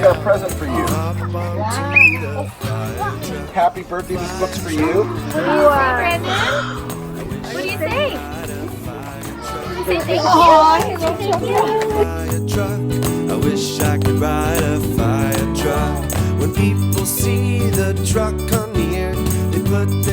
got a present for you. Happy birthday, this book's for you. What do you say, Brandon? What do you say? Say thank you. I wish I could ride a fire truck. When people see the truck come near, they put their